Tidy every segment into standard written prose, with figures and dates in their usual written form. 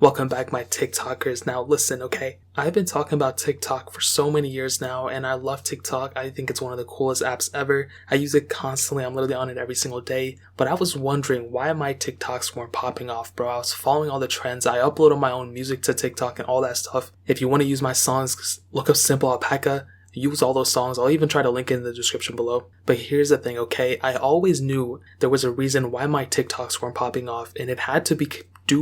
Welcome back, my TikTokers. Now listen, okay? I've been talking about TikTok for so many years now, and I love TikTok. I think it's one of the coolest apps ever. I use it constantly. I'm literally on it every single day. But I was wondering why my TikToks weren't popping off, bro. I was following all the trends. I uploaded my own music to TikTok and all that stuff. If you want to use my songs, look up Simple Alpaca. Use all those songs. I'll even try to link it in the description below. But here's the thing, okay? I always knew there was a reason why my TikToks weren't popping off, and it had to be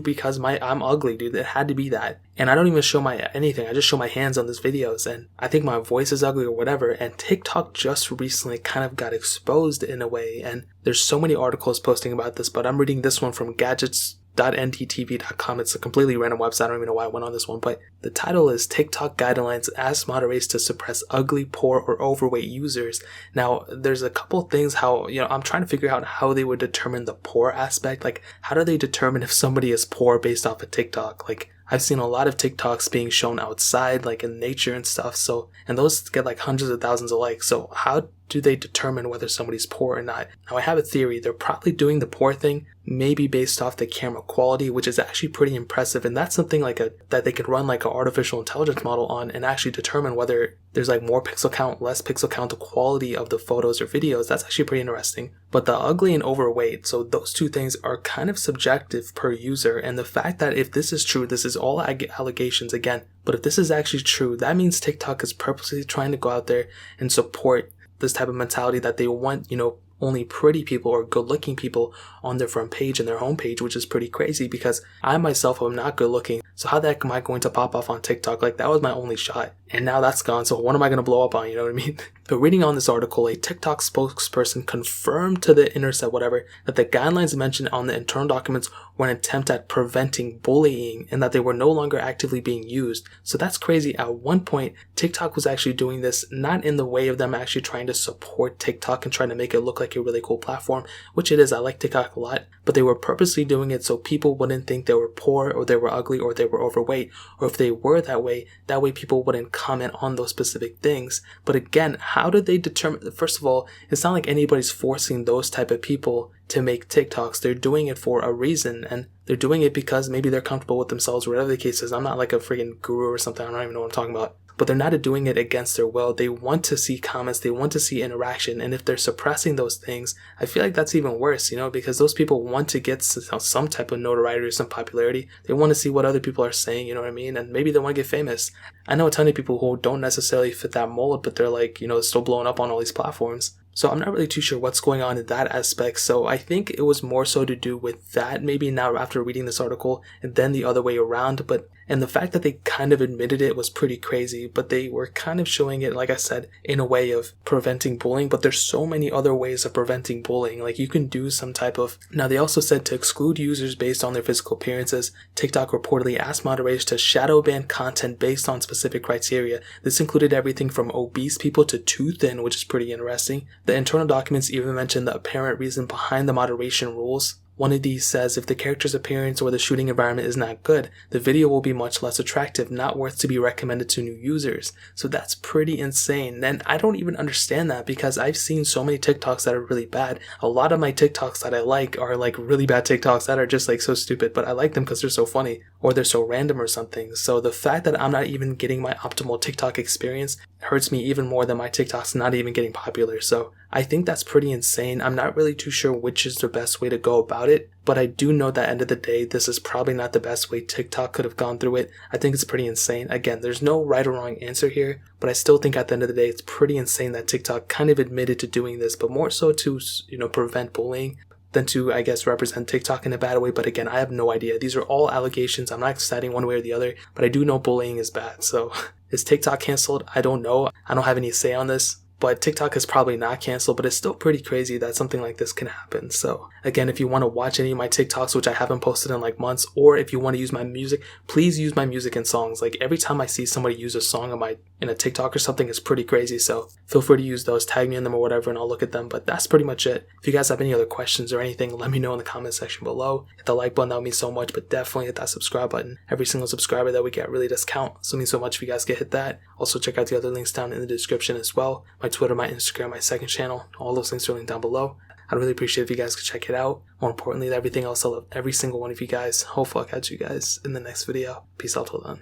because I'm ugly, dude. It had to be that. And I don't even show my anything. I just show my hands on these videos, and I think my voice is ugly or whatever. And TikTok just recently kind of got exposed in a way, and there's so many articles posting about this, but I'm reading this one from gadgets.ndtv.com. It's a completely random website. I don't even know why I went on this one, but the title is TikTok Guidelines as Moderates to Suppress Ugly, Poor, or Overweight Users. Now, there's a couple things how, I'm trying to figure out how they would determine the poor aspect. Like, how do they determine if somebody is poor based off of TikTok? Like, I've seen a lot of TikToks being shown outside, like in nature and stuff. So, and those get like hundreds of thousands of likes. So how do they determine whether somebody's poor or not? Now, I have a theory. They're probably doing the poor thing, maybe based off the camera quality, which is actually pretty impressive. And that's something like that they could run like an artificial intelligence model on and actually determine whether there's like more pixel count, less pixel count, the quality of the photos or videos. That's actually pretty interesting. But the ugly and overweight, so those two things are kind of subjective per user. And the fact that if this is true, this is all allegations again, but if this is actually true, that means TikTok is purposely trying to go out there and support this type of mentality that they want, only pretty people or good looking people on their front page and their homepage, which is pretty crazy because I myself am not good looking. So how the heck am I going to pop off on TikTok? Like, that was my only shot, and now that's gone. So what am I going to blow up on? You know what I mean? But reading on this article, a TikTok spokesperson confirmed to the Intercept, that the guidelines mentioned on the internal documents were an attempt at preventing bullying and that they were no longer actively being used. So that's crazy. At one point, TikTok was actually doing this not in the way of them actually trying to support TikTok and trying to make it look like a really cool platform, which it is. I like TikTok a lot, but they were purposely doing it so people wouldn't think they were poor or they were ugly or they were overweight, or if they were that way people wouldn't comment on those specific things. But again, how did they determine? First of all, it's not like anybody's forcing those type of people to make TikToks. They're doing it for a reason, and they're doing it because maybe they're comfortable with themselves, whatever the case is. I'm not like a freaking guru or something. I don't even know what I'm talking about. But they're not doing it against their will. They want to see comments. They want to see interaction. And if they're suppressing those things, I feel like that's even worse, because those people want to get some type of notoriety or some popularity. They want to see what other people are saying, you know what I mean? And maybe they want to get famous. I know a ton of people who don't necessarily fit that mold, but they're like, still blowing up on all these platforms. So I'm not really too sure what's going on in that aspect. So I think it was more so to do with that, maybe now after reading this article, and then the other way around. And the fact that they kind of admitted it was pretty crazy, but they were kind of showing it, like I said, in a way of preventing bullying. But there's so many other ways of preventing bullying. Like, you can do some type of... Now, they also said to exclude users based on their physical appearances. TikTok reportedly asked moderators to shadow ban content based on specific criteria. This included everything from obese people to too thin, which is pretty interesting. The internal documents even mention the apparent reason behind the moderation rules. One of these says if the character's appearance or the shooting environment is not good, the video will be much less attractive, not worth to be recommended to new users. So that's pretty insane. And I don't even understand that because I've seen so many TikToks that are really bad. A lot of my TikToks that I like are like really bad TikToks that are just like so stupid, but I like them because they're so funny or they're so random or something. So the fact that I'm not even getting my optimal TikTok experience hurts me even more than my TikToks not even getting popular. So I think that's pretty insane. I'm not really too sure which is the best way to go about it, but I do know that at the end of the day, this is probably not the best way TikTok could have gone through it. I think it's pretty insane. Again, there's no right or wrong answer here, but I still think at the end of the day, it's pretty insane that TikTok kind of admitted to doing this, but more so to, prevent bullying than to, I guess, represent TikTok in a bad way. But again, I have no idea. These are all allegations. I'm not deciding one way or the other, but I do know bullying is bad. So is TikTok canceled? I don't know. I don't have any say on this. But TikTok is probably not canceled, but it's still pretty crazy that something like this can happen. So again, if you want to watch any of my TikToks, which I haven't posted in like months, or if you want to use my music, please use my music and songs. Like, every time I see somebody use a song in a TikTok or something, it's pretty crazy. So feel free to use those, tag me in them or whatever, and I'll look at them. But that's pretty much it. If you guys have any other questions or anything, let me know in the comment section below. Hit the like button, that would mean so much, but definitely hit that subscribe button. Every single subscriber that we get really does count. So it means so much if you guys hit that. Also check out the other links down in the description as well. My Twitter, my Instagram, my second channel, all those links are linked down below. I'd really appreciate if you guys could check it out. More importantly than everything else, I love every single one of you guys. Hopefully I'll catch you guys in the next video. Peace out till then.